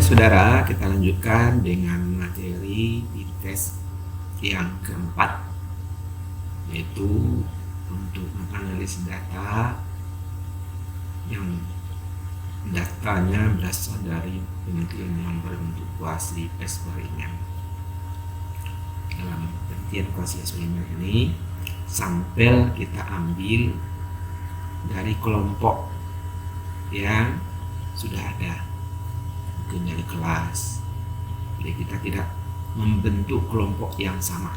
saudara, kita lanjutkan dengan materi di tes yang keempat, yaitu untuk menganalisis data yang datanya berasal dari penelitian yang berbentuk kuasi eksperimen. Dalam penelitian kuasi eksperimen ini, sampel kita ambil dari kelompok yang sudah ada, mungkin dari kelas. Jadi kita tidak membentuk kelompok yang sama,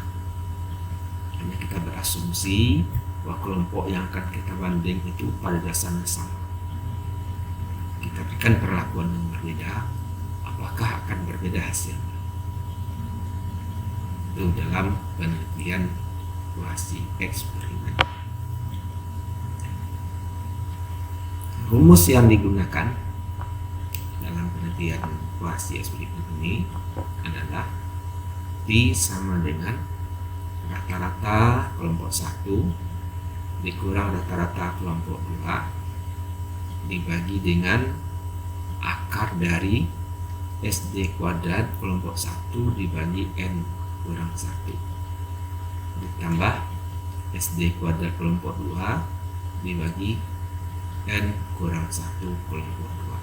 hanya kita berasumsi bahwa kelompok yang akan kita banding itu pada dasarnya sama. Kita berikan perlakuan yang berbeda, apakah akan berbeda hasilnya? Itu dalam penelitian kuasi eksperimen. Rumus yang digunakan dalam penelitian kuasi eksperimen ini adalah P sama dengan rata-rata kelompok 1 dikurang rata-rata kelompok 2 dibagi dengan akar dari SD kuadrat kelompok 1 dibagi N kurang 1 ditambah SD kuadrat kelompok 2 dibagi N kurang 1 kelompok 2.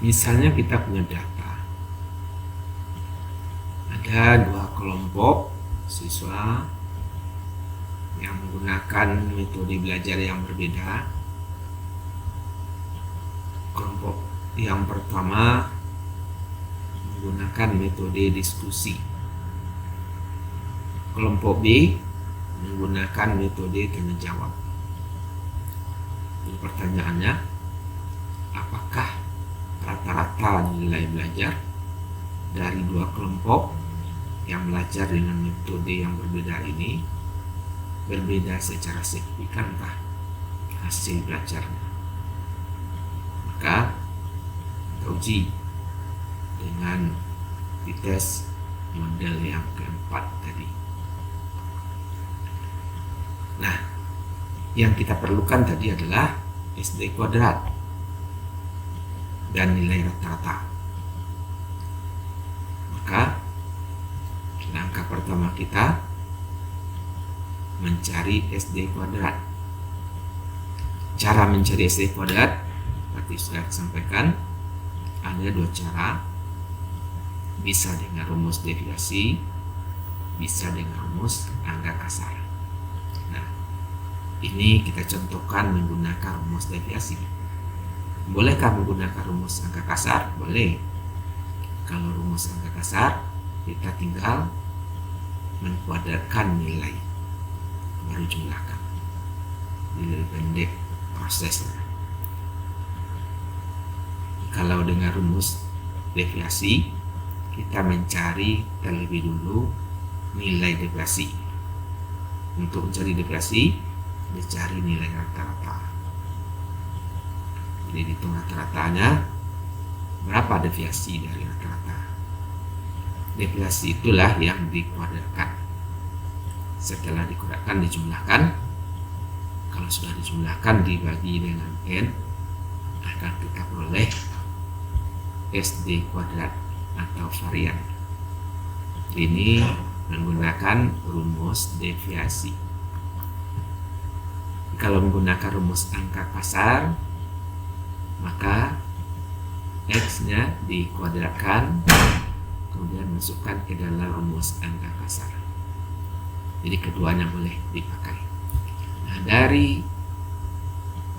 Misalnya kita punya data, ada dua kelompok siswa yang menggunakan metode belajar yang berbeda. Kelompok yang pertama menggunakan metode diskusi, kelompok B menggunakan metode tanya jawab. Jadi pertanyaannya, apakah rata-rata nilai belajar dari dua kelompok yang belajar dengan metode yang berbeda ini berbeda secara signifikankah hasil belajarnya? Maka kita uji dengan tes model yang keempat tadi. Nah, yang kita perlukan tadi adalah SD kuadrat dan nilai rata-rata. Maka langkah pertama kita mencari SD kuadrat. Cara mencari SD kuadrat seperti sudah sampaikan, ada dua cara. Bisa dengan rumus deviasi, bisa dengan rumus angka kasar. Nah, ini kita contohkan menggunakan rumus deviasi. Bolehkah menggunakan rumus angka kasar? Boleh. Kalau rumus angka kasar, kita tinggal mengkuadratkan nilai, baru jumlahkan. Jadi lebih pendek prosesnya. Kalau dengan rumus deviasi, kita mencari terlebih dulu nilai deviasi. Untuk mencari deviasi, dicari nilai rata-rata. Jadi hitung rata-ratanya, berapa deviasi dari rata-rata. Deviasi itulah yang dikuadratkan. Setelah dikuadratkan, dijumlahkan. Kalau sudah dijumlahkan dibagi dengan N, akan kita peroleh SD kuadrat atau varian. Ini menggunakan rumus deviasi. Kalau menggunakan rumus angka kasar, maka X-nya dikuadratkan, kemudian masukkan ke dalam rumus angka kasar. Jadi keduanya boleh dipakai. Nah, dari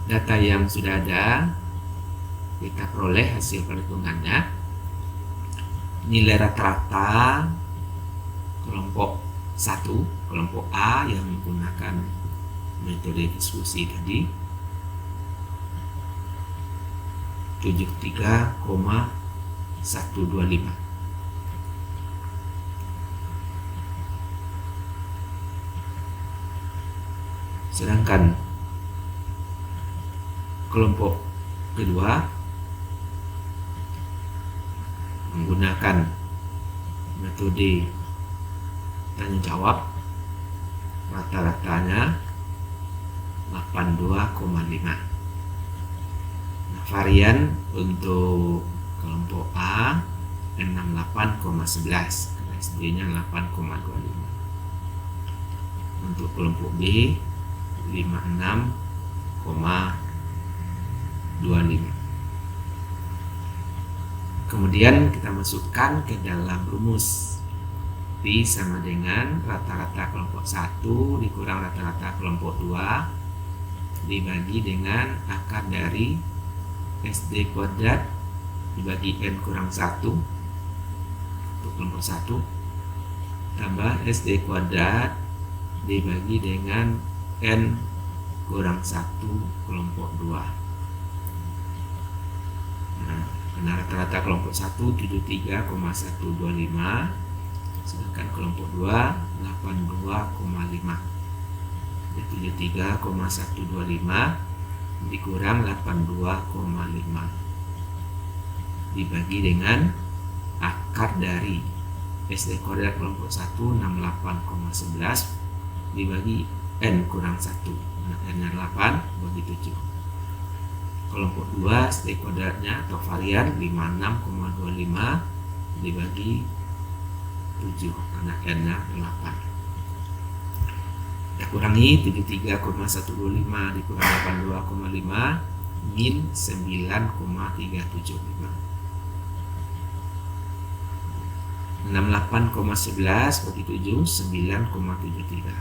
data yang sudah ada, kita peroleh hasil perhitungannya. Nilai rata-rata kelompok 1, kelompok A yang menggunakan metode diskusi tadi 73,125. Sedangkan kelompok kedua menggunakan metode tanya jawab, rata-ratanya 82,5. Nah, varian untuk kelompok A 68,11, SD-nya 8,25. Untuk kelompok B 56,25. Kemudian kita masukkan ke dalam rumus. P sama dengan rata-rata kelompok 1 dikurang rata-rata kelompok 2 dibagi dengan akar dari SD kuadrat dibagi N kurang 1 untuk kelompok 1 tambah SD kuadrat dibagi dengan N kurang 1 kelompok 2. Nah, karena rata-rata kelompok 1 73,125, sedangkan kelompok 2 82,5. 73,125 dikurang 82,5 dibagi dengan akar dari SD kuadrat kelompok 1 68,11 dibagi N kurang 1. Nah, N-nya 8 bagi 7. Kelompok 2 SD kuadratnya atau varian 56,25 dibagi 7 karena N-nya 8. Kita kurangi 73,125 dikurang 82,5 min 9,375. 68,11 bagi 7 9,73.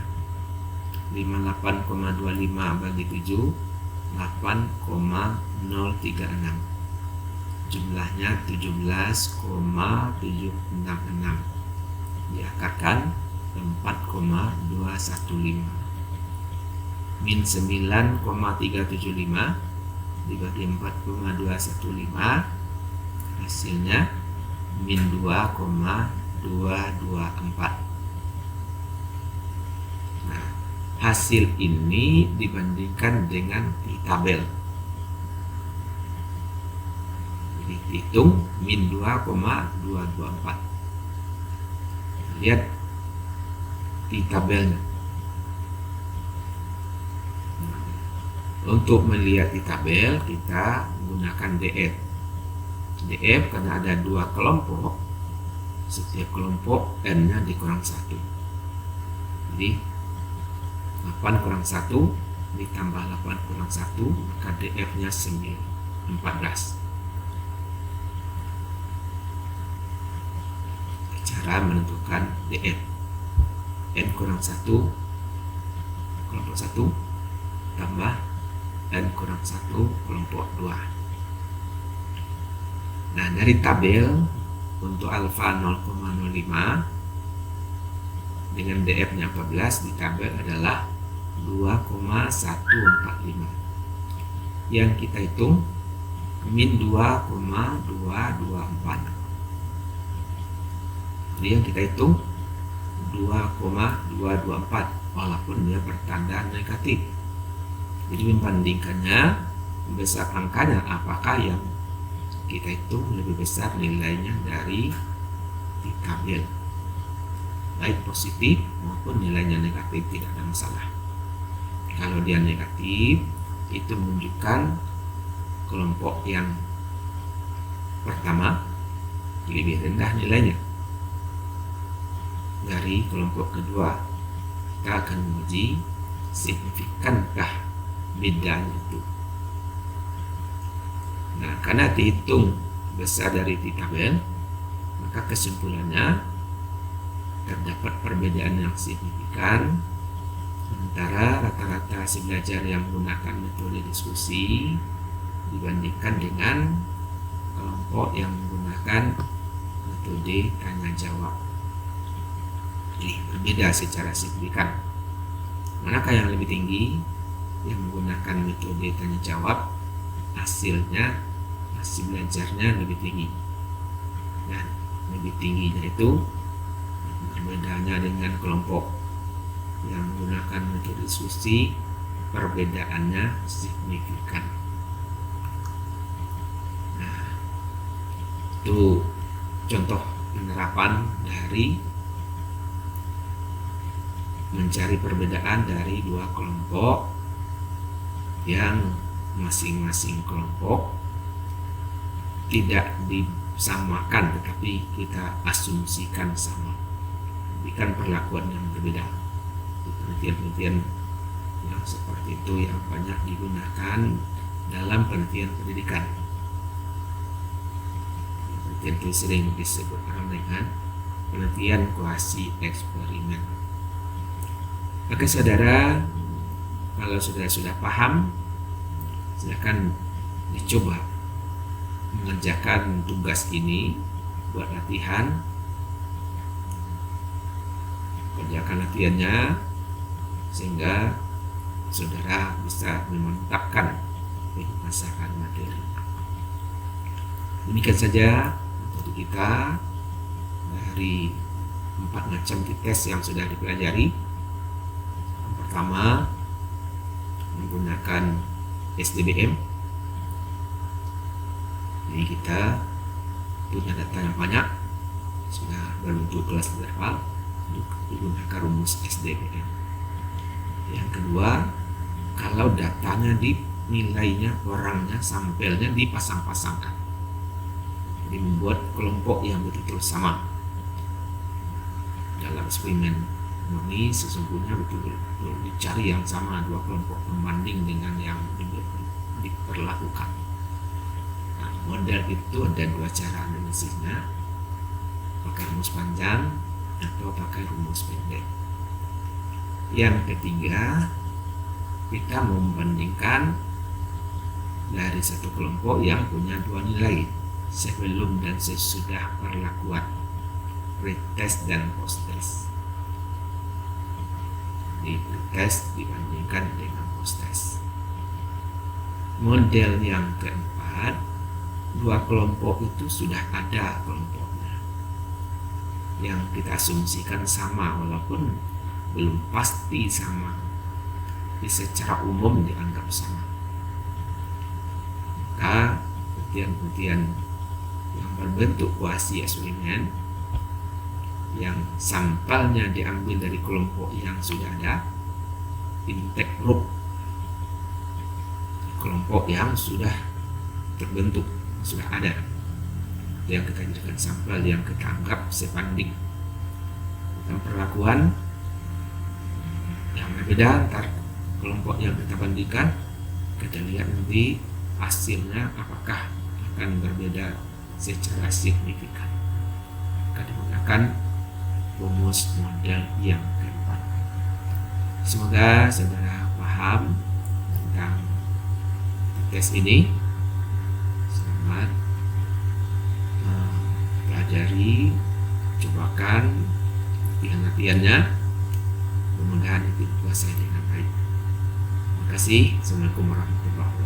58,25 bagi 7 8,036. Jumlahnya 17,766. Diakarkan 4,215 min 9,375 dibagi 4,215 hasilnya min 2,224. Nah, hasil ini dibandingkan dengan di tabel. Jadi hitung min 2,224. Lihat di tabelnya. Untuk melihat di tabel kita menggunakan DF. DF karena ada 2 kelompok, setiap kelompok N-nya dikurang 1. Jadi 8 kurang 1 ditambah 8 kurang 1 maka DF-nya 14. Cara menentukan DF. N kurang 1 kelompok 1 tambah N kurang 1 kelompok 2. Nah, dari tabel untuk alfa 0,05 dengan DF-nya 14 di tabel adalah 2,145. Yang kita hitung min 2,224. Jadi yang kita hitung 2,224 walaupun dia bertanda negatif. Jadi membandingkannya besar angkanya, apakah yang kita hitung lebih besar nilainya dari di tabel, baik positif maupun nilainya negatif tidak ada masalah. Kalau dia negatif itu menunjukkan kelompok yang pertama lebih rendah nilainya dari kelompok kedua. Kita akan menguji signifikankah bedanya itu. Nah, karena dihitung besar dari di tabel, maka kesimpulannya terdapat perbedaan yang signifikan antara rata-rata hasil belajar yang menggunakan metode diskusi dibandingkan dengan kelompok yang menggunakan metode tanya jawab. Jadi berbeda secara signifikan. Manakah yang lebih tinggi? Yang menggunakan metode tanya jawab hasilnya, hasil belajarnya lebih tinggi. Dan lebih tingginya itu berbedanya dengan kelompok yang menggunakan metode diskusi, perbedaannya signifikan. Nah, itu contoh penerapan dari mencari perbedaan dari dua kelompok yang masing-masing kelompok tidak disamakan tetapi kita asumsikan sama, berikan perlakuan yang berbeda. Penelitian-penelitian yang seperti itu yang banyak digunakan dalam penelitian pendidikan. Penelitian itu sering disebut orang dengan penelitian kuasi eksperimen. Oke saudara, kalau sudah paham, silakan dicoba mengerjakan tugas ini buat latihan. Kerjakan latihannya sehingga saudara bisa memantapkan penguasaan materi. Demikian saja untuk kita dari 4 macam tes yang sudah dipelajari. Yang pertama, menggunakan SDBM. Jadi kita punya data yang banyak, sudah berbentuk kelas interval untuk digunakan rumus SDBM. Yang kedua, kalau datanya nilainya, orangnya, sampelnya dipasang-pasangkan, jadi membuat kelompok yang betul-betul sama. Dalam eksperimen murni sesungguhnya betul-betul dicari yang sama, dua kelompok pembanding dengan yang diperlakukan. Nah, model itu ada dua cara analisisnya, pakai rumus panjang atau pakai rumus pendek. Yang ketiga, kita membandingkan dari satu kelompok yang punya dua nilai, sebelum dan sesudah perlakuan, pretest dan posttest. Di pretest dibandingkan dengan posttest. Model yang keempat, dua kelompok itu sudah ada kelompoknya yang kita asumsikan sama, walaupun belum pasti sama, tapi secara umum dianggap sama. Maka penelitian-penelitian yang berbentuk kuasi eksperimen, yang sampelnya diambil dari kelompok yang sudah ada, intake group, kelompok yang sudah terbentuk, sudah ada, yang kita jadikan sampel yang kita anggap sebanding. Dan perlakuan yang berbeda antar kelompok yang kita bandingkan, kita lihat nanti hasilnya apakah akan berbeda secara signifikan. Kita digunakan rumus model yang keempat. Semoga saudara paham tentang tes ini. Selamat pelajari, cobakan latihan-latihannya, mudah-mudahan itu dikuasai dengan baik. Terima kasih. Assalamualaikum warahmatullahi wabarakatuh.